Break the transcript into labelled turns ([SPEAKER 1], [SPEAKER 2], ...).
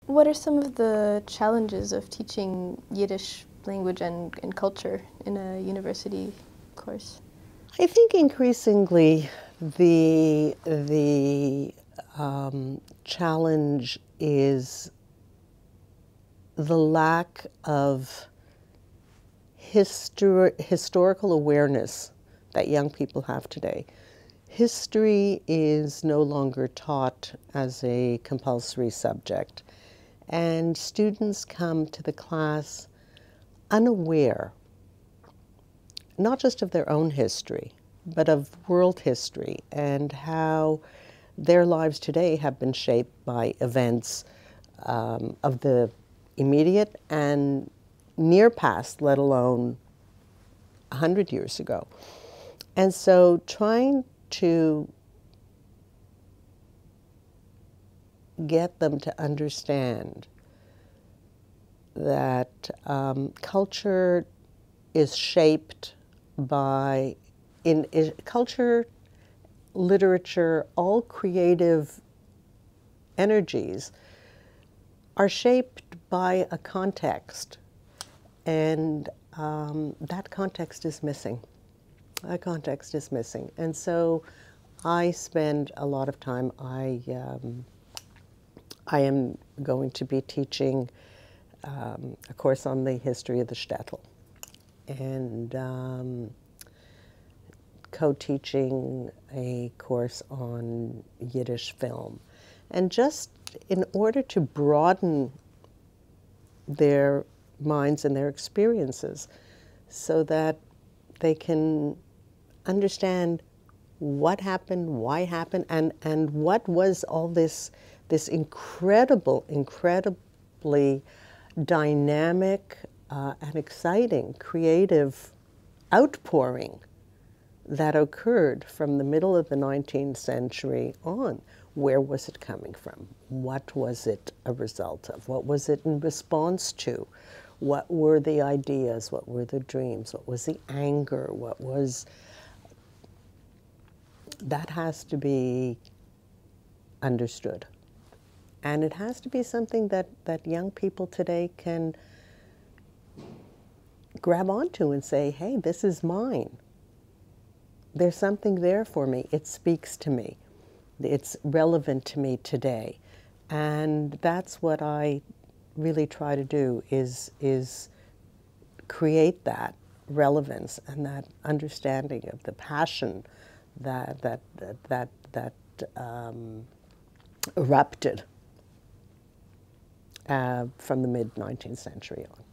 [SPEAKER 1] What are some of the challenges of teaching Yiddish language and culture in a university course?
[SPEAKER 2] I think increasingly the challenge is the lack of historical awareness that young people have today. History is no longer taught as a compulsory subject, and students come to the class unaware, not just of their own history, but of world history and how their lives today have been shaped by events of the immediate and near past, let alone 100 years ago. And so trying to get them to understand that culture is shaped by, in culture, literature, all creative energies are shaped by a context, and that context is missing. That context is missing. And so I spend a lot of time, I am going to be teaching a course on the history of the shtetl, and co-teaching a course on Yiddish film. And just in order to broaden their minds and their experiences so that they can understand what happened, why happened, and what was all this incredibly dynamic and exciting creative outpouring that occurred from the middle of the 19th century on. Where was it coming from? What was it a result of? What was it in response to? What were the ideas? What were the dreams? What was the anger? What was... That has to be understood. And it has to be something that young people today can grab onto and say, hey, this is mine. There's something there for me. It speaks to me. It's relevant to me today. And that's what I really try to do, is create that relevance and that understanding of the passion that erupted from the mid-19th century on.